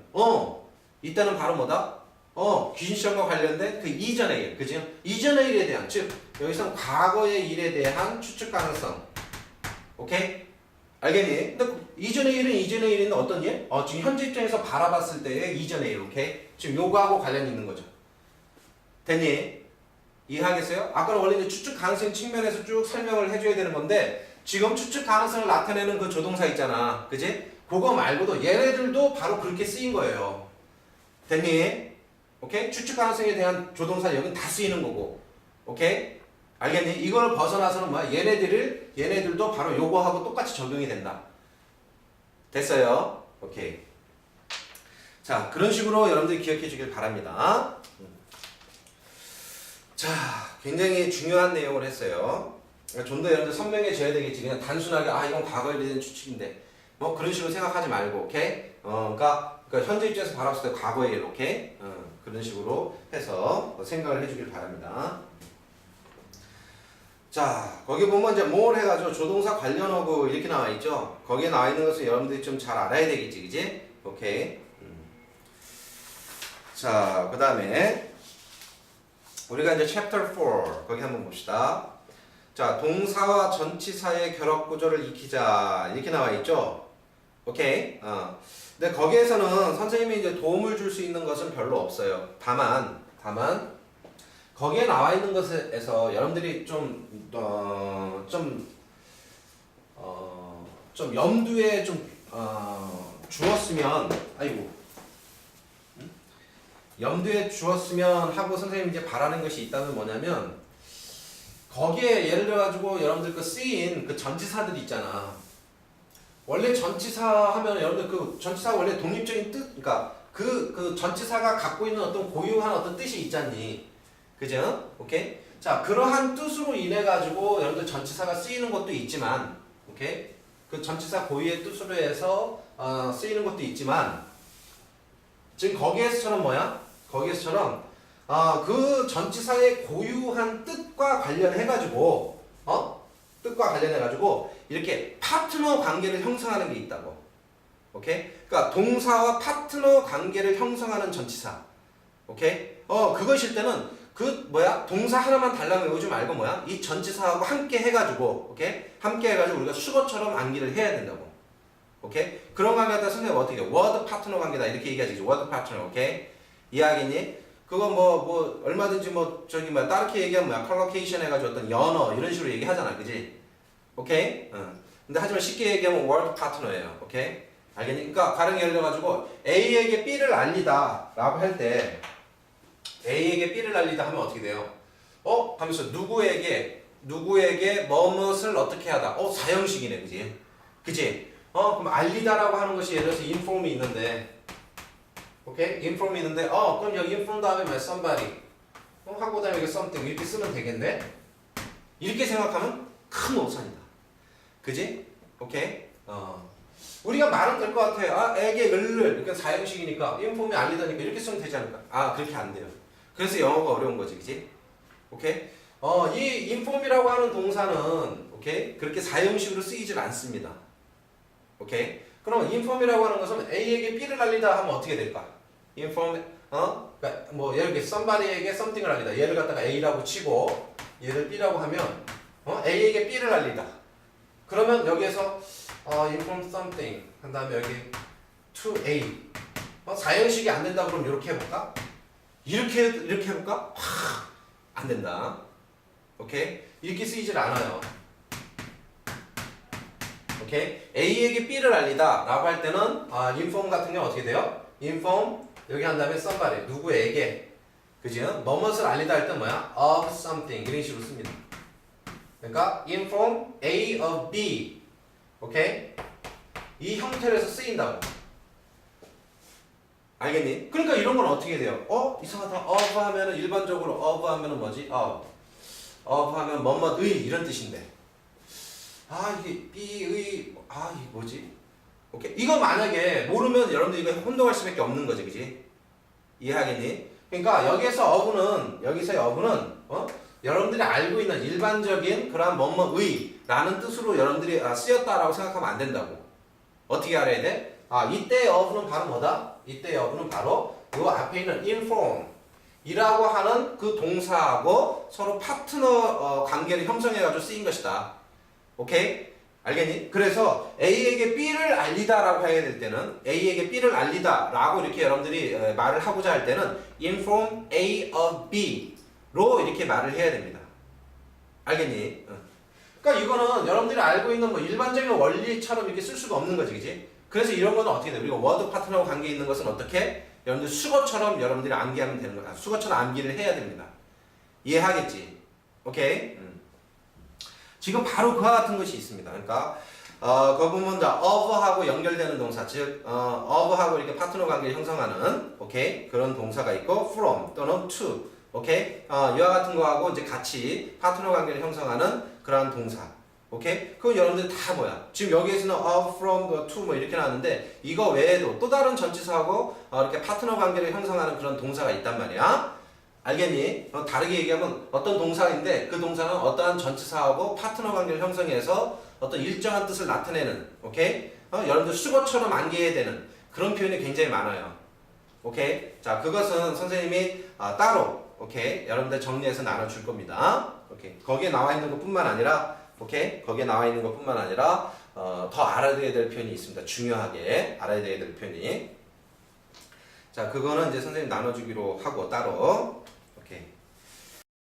이때는 바로 뭐다? 귀신 시험과 관련된 그 이전의 일, 그죠? 이전의 일에 대한, 즉 여기서는 과거의 일에 대한 추측 가능성. 오케이? 알겠니? 근데 이전의 일은 어떤 일? 지금 현재 입장에서 바라봤을 때의 이전의 일, 오케이? 지금 요거하고 관련이 있는 거죠. 됐니? 이해하겠어요? 아까는 원래 이제 추측 가능성 측면에서 쭉 설명을 해줘야 되는 건데 지금 추측 가능성을 나타내는 그 조동사 있잖아, 그지? 그거 말고도 얘네들도 바로 그렇게 쓰인 거예요. 됐니? 오케이? 추측 가능성에 대한 조동사 여긴 다 쓰이는 거고, 오케이? 알겠니? 이걸 벗어나서는 뭐야? 얘네들도 바로 요거하고 똑같이 적용이 된다. 됐어요? 오케이. 자, 그런 식으로 여러분들이 기억해 주길 바랍니다. 자, 굉장히 중요한 내용을 했어요. 좀 더 여러분들 선명해져야 되겠지. 그냥 단순하게 이건 과거에 대한 추측인데 뭐 그런 식으로 생각하지 말고, 오케이? 그러니까 현재 입장에서 바라봤을 때 과거의 일, 오케이? 그런 식으로 해서 생각을 해주길 바랍니다. 자, 거기 보면 이제 more 해가지고 조동사 관련어구 이렇게 나와 있죠. 거기에 나와 있는 것을 여러분들이 좀 잘 알아야 되겠지, 그지? 오케이. 자, 그 다음에 우리가 이제 chapter 4 거기 한번 봅시다. 자, 동사와 전치사의 결합 구조를 익히자 이렇게 나와 있죠. 오케이. 근데 거기에서는 선생님이 이제 도움을 줄 수 있는 것은 별로 없어요. 다만 거기에 나와 있는 것에서 여러분들이 좀 염두에 주었으면, 염두에 주었으면 하고 선생님이 이제 바라는 것이 있다면 뭐냐면, 거기에 예를 들어가지고 여러분들 그 쓰인 그 전치사들 있잖아. 원래 전치사 하면 여러분들 그 전치사 원래 독립적인 뜻, 그러니까 그 전치사가 갖고 있는 어떤 고유한 어떤 뜻이 있잖니. 그죠? 오케이? 자, 그러한 뜻으로 인해 가지고 여러분들 전치사가 쓰이는 것도 있지만, 오케이? 그 전치사 고유의 뜻으로 해서 쓰이는 것도 있지만, 지금 거기에서처럼 뭐야? 거기에서처럼 그 전치사의 고유한 뜻과 관련해 가지고 뜻과 관련해 가지고 이렇게 파트너 관계를 형성하는 게 있다고. 오케이? 그러니까 동사와 파트너 관계를 형성하는 전치사. 오케이? 그것일 때는 동사 하나만 달라고 외우지 말고 이 전치사하고 함께 해가지고, 오케이? 함께 해가지고 우리가 수거처럼 암기를 해야 된다고. 오케이? 그런 관계에 따라 선생님 어떻게 해? 워드 파트너 관계다. 이렇게 얘기하지. 워드 파트너, 오케이? 이해하겠니? 그거 얼마든지 다르게 얘기하면 컬러케이션 해가지고 어떤 연어, 이런 식으로 얘기하잖아. 그지? 오케이? 근데 하지만 쉽게 얘기하면 워드 파트너예요. 오케이? 알겠니? 그러니까 가령 예를 들어가지고 A에게 B를 알리다 라고 할 때 A에게 B를 알리다 하면 어떻게 돼요? 하면서 누구에게 뭐뭇을 어떻게 하다. 사형식이네. 그지? 그지? 그럼 알리다라고 하는 것이 예를 들어서 inform이 있는데, 오케이? inform이 있는데, 그럼 여기 inform 다음에 somebody. 하고 다음에 something 이렇게 쓰면 되겠네? 이렇게 생각하면 큰 오산이다. 그지? 오케이? 우리가 말은 될 것 같아요. 에게 그러니까 사형식이니까 inform이 알리다니까 이렇게 쓰면 되지 않을까? 그렇게 안 돼요. 그래서 영어가 어려운 거지, 그지? 오케이? 이 inform이라고 하는 동사는, 오케이? 그렇게 사형식으로 쓰이질 않습니다. 오케이? 그럼 inform이라고 하는 것은 A에게 B를 알리다 하면 어떻게 될까? inform, 그러니까 예를 들어 somebody에게 something을 알리다. 얘를 갖다가 A라고 치고 얘를 B라고 하면 A에게 B를 알리다. 그러면 여기에서 inform something 한 다음에 여기 to A. 사형식이 안 된다 그러면 이렇게 해볼까? 이렇게 해볼까? 안 된다. 오케이? 이렇게 쓰이질 않아요. 오케이? A에게 B를 알리다 라고 할 때는 inform 같은 경우 어떻게 돼요? inform 여기 한 다음에 somebody 누구에게 그지? 뭐뭇을 알리다 할 때 뭐야? of something 이런 식으로 씁니다. 그러니까 inform A of B 오케이? 이 형태로 해서 쓰인다고. 알겠니? 그러니까 이런 건 어떻게 돼요? 이상하다. of 하면은 일반적으로 of 하면은 뭐지? of 하면 뭐뭐의 이런 뜻인데. 이게 B의 이게 뭐지? 오케이. 이거 만약에 모르면 여러분들 이거 혼동할 수밖에 없는 거지, 그지? 이해하겠니? 그러니까 여기서의 of는 여러분들이 알고 있는 일반적인 그러한 뭐뭐의라는 뜻으로 여러분들이 쓰였다라고 생각하면 안 된다고. 어떻게 알아야 돼? 이때의 of는 바로 뭐다? 이때의 of는 바로 요 앞에 있는 inform 이라고 하는 그 동사하고 서로 파트너 관계를 형성해가지고 쓰인 것이다. 오케이? 알겠니? 그래서 A에게 B를 알리다라고 해야 될 때는 A에게 B를 알리다라고 이렇게 여러분들이 말을 하고자 할 때는 inform A of B로 이렇게 말을 해야 됩니다. 알겠니? 그러니까 이거는 여러분들이 알고 있는 뭐 일반적인 원리처럼 이렇게 쓸 수가 없는 거지, 그지? 그래서 이런 거는 어떻게 돼? 우리가 워드 파트너와 관계 있는 것은 어떻게? 여러분들 수거처럼 여러분들이 암기하면 되는 거야. 수거처럼 암기를 해야 됩니다. 이해하겠지? 오케이? 지금 바로 그와 같은 것이 있습니다. 그러니까 그 보면 of하고 연결되는 동사, 즉 of하고 이렇게 파트너 관계를 형성하는 오케이 그런 동사가 있고 from 또는 to 오케이 이와 같은 거하고 이제 같이 파트너 관계를 형성하는 그러한 동사. 오케이? 그건 여러분들 다 뭐야? 지금 여기에서는 of, from, to 뭐 이렇게 나왔는데 이거 외에도 또 다른 전치사하고 이렇게 파트너 관계를 형성하는 그런 동사가 있단 말이야. 알겠니? 다르게 얘기하면 어떤 동사인데 그 동사는 어떠한 전치사하고 파트너 관계를 형성해서 어떤 일정한 뜻을 나타내는 오케이? 여러분들 수거처럼 암기해야 되는 그런 표현이 굉장히 많아요. 오케이? 자, 그것은 선생님이 따로 오케이? 여러분들 정리해서 나눠줄 겁니다. 오케이? 거기에 나와 있는 것뿐만 아니라 오케이? 거기에 나와 있는 것뿐만 아니라 더 알아야 될 표현이 있습니다. 중요하게 알아야 될 표현이. 자, 그거는 이제 선생님 나눠주기로 하고 따로. 오케이.